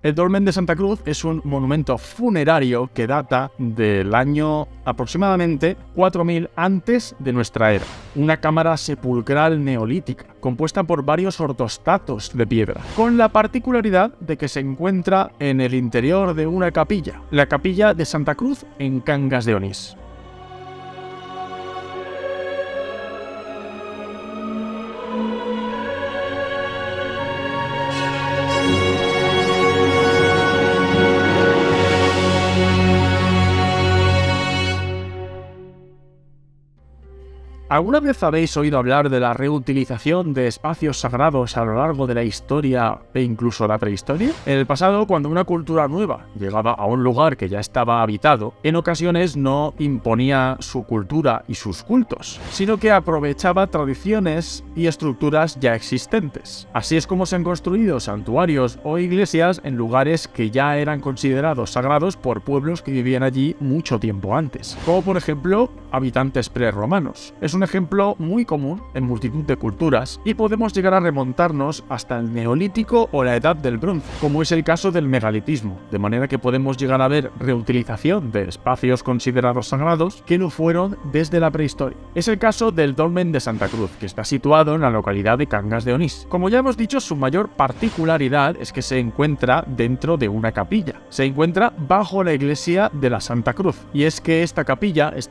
El Dolmen de Santa Cruz es un monumento funerario que data del año aproximadamente 4000 antes de nuestra era. Una cámara sepulcral neolítica, compuesta por varios ortostatos de piedra, con la particularidad de que se encuentra en el interior de una capilla, la capilla de Santa Cruz en Cangas de Onís. ¿Alguna vez habéis oído hablar de la reutilización de espacios sagrados a lo largo de la historia e incluso la prehistoria? En el pasado, cuando una cultura nueva llegaba a un lugar que ya estaba habitado, en ocasiones no imponía su cultura y sus cultos, sino que aprovechaba tradiciones y estructuras ya existentes. Así es como se han construido santuarios o iglesias en lugares que ya eran considerados sagrados por pueblos que vivían allí mucho tiempo antes, como por ejemplo habitantes prerromanos. Es un ejemplo muy común en multitud de culturas y podemos llegar a remontarnos hasta el Neolítico o la Edad del Bronce, como es el caso del megalitismo, de manera que podemos llegar a ver reutilización de espacios considerados sagrados que lo fueron desde la prehistoria. Es el caso del Dolmen de Santa Cruz, que está situado en la localidad de Cangas de Onís. Como ya hemos dicho, su mayor particularidad es que se encuentra dentro de una capilla. Se encuentra bajo la iglesia de la Santa Cruz, y es que esta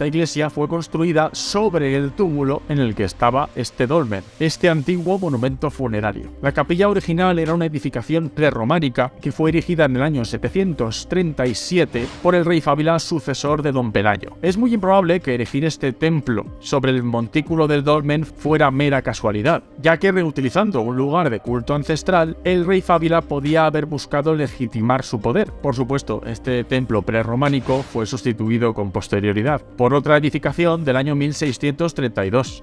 iglesia fue construida sobre el túmulo en el que estaba este dolmen, este antiguo monumento funerario. La capilla original era una edificación prerrománica que fue erigida en el año 737 por el rey Fábila, sucesor de Don Pelayo. Es muy improbable que erigir este templo sobre el montículo del dolmen fuera mera casualidad, ya que reutilizando un lugar de culto ancestral, el rey Fábila podía haber buscado legitimar su poder. Por supuesto, este templo prerrománico fue sustituido con posterioridad por otra edificación del año 1632.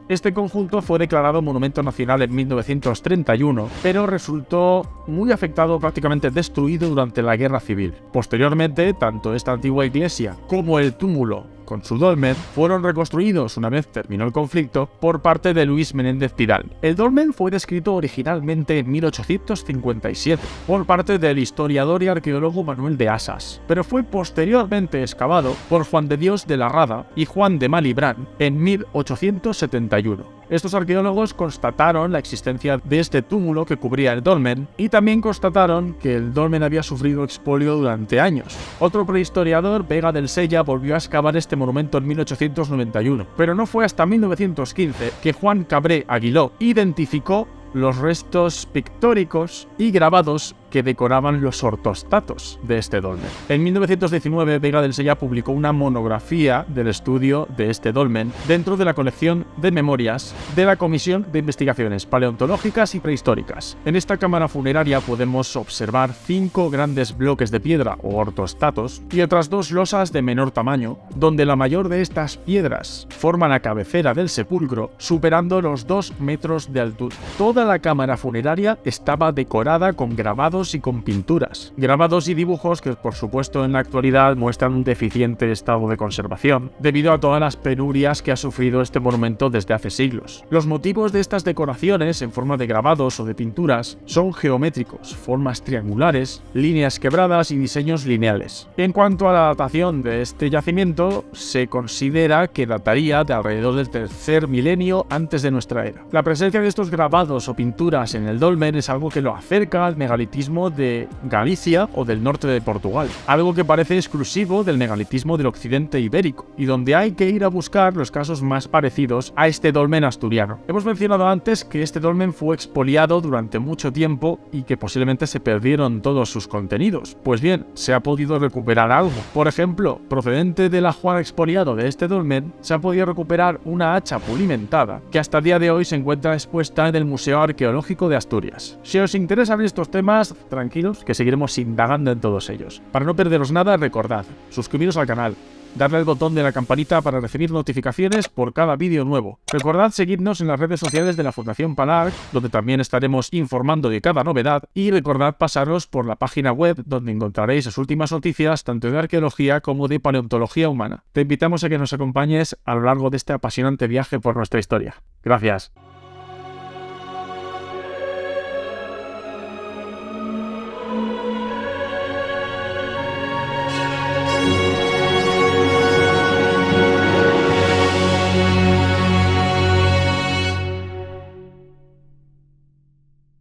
Este conjunto fue declarado Monumento Nacional en 1931, pero resultó muy afectado, prácticamente destruido durante la Guerra Civil. Posteriormente, tanto esta antigua iglesia como el túmulo con su dolmen fueron reconstruidos una vez terminó el conflicto por parte de Luis Menéndez Pidal. El dolmen fue descrito originalmente en 1857 por parte del historiador y arqueólogo Manuel de Asas, pero fue posteriormente excavado por Juan de Dios de la Rada y Juan de Malibrán en 1871. Estos arqueólogos constataron la existencia de este túmulo que cubría el dolmen y también constataron que el dolmen había sufrido expolio durante años. Otro prehistoriador, Vega del Sella, volvió a excavar este monumento en 1891, pero no fue hasta 1915 que Juan Cabré Aguiló identificó los restos pictóricos y grabados que decoraban los ortostatos de este dolmen. En 1919, Vega del Sella publicó una monografía del estudio de este dolmen dentro de la colección de memorias de la Comisión de Investigaciones Paleontológicas y Prehistóricas. En esta cámara funeraria podemos observar 5 grandes bloques de piedra o ortostatos y otras 2 losas de menor tamaño, donde la mayor de estas piedras forma la cabecera del sepulcro, superando los 2 metros de altura. Toda la cámara funeraria estaba decorada con grabados y con pinturas. Grabados y dibujos que, por supuesto, en la actualidad muestran un deficiente estado de conservación, debido a todas las penurias que ha sufrido este monumento desde hace siglos. Los motivos de estas decoraciones, en forma de grabados o de pinturas, son geométricos, formas triangulares, líneas quebradas y diseños lineales. En cuanto a la datación de este yacimiento, se considera que dataría de alrededor del tercer milenio antes de nuestra era. La presencia de estos grabados o pinturas en el dolmen es algo que lo acerca al megalitismo de Galicia o del norte de Portugal, algo que parece exclusivo del megalitismo del occidente ibérico, y donde hay que ir a buscar los casos más parecidos a este dolmen asturiano. Hemos mencionado antes que este dolmen fue expoliado durante mucho tiempo y que posiblemente se perdieron todos sus contenidos. Pues bien, se ha podido recuperar algo. Por ejemplo, procedente del ajuar expoliado de este dolmen, se ha podido recuperar una hacha pulimentada que hasta el día de hoy se encuentra expuesta en el Museo Arqueológico de Asturias. Si os interesan estos temas, tranquilos, que seguiremos indagando en todos ellos. Para no perderos nada, recordad, suscribiros al canal, darle al botón de la campanita para recibir notificaciones por cada vídeo nuevo. Recordad seguirnos en las redes sociales de la Fundación PALARC, donde también estaremos informando de cada novedad, y recordad pasaros por la página web donde encontraréis las últimas noticias tanto de arqueología como de paleontología humana. Te invitamos a que nos acompañes a lo largo de este apasionante viaje por nuestra historia. Gracias.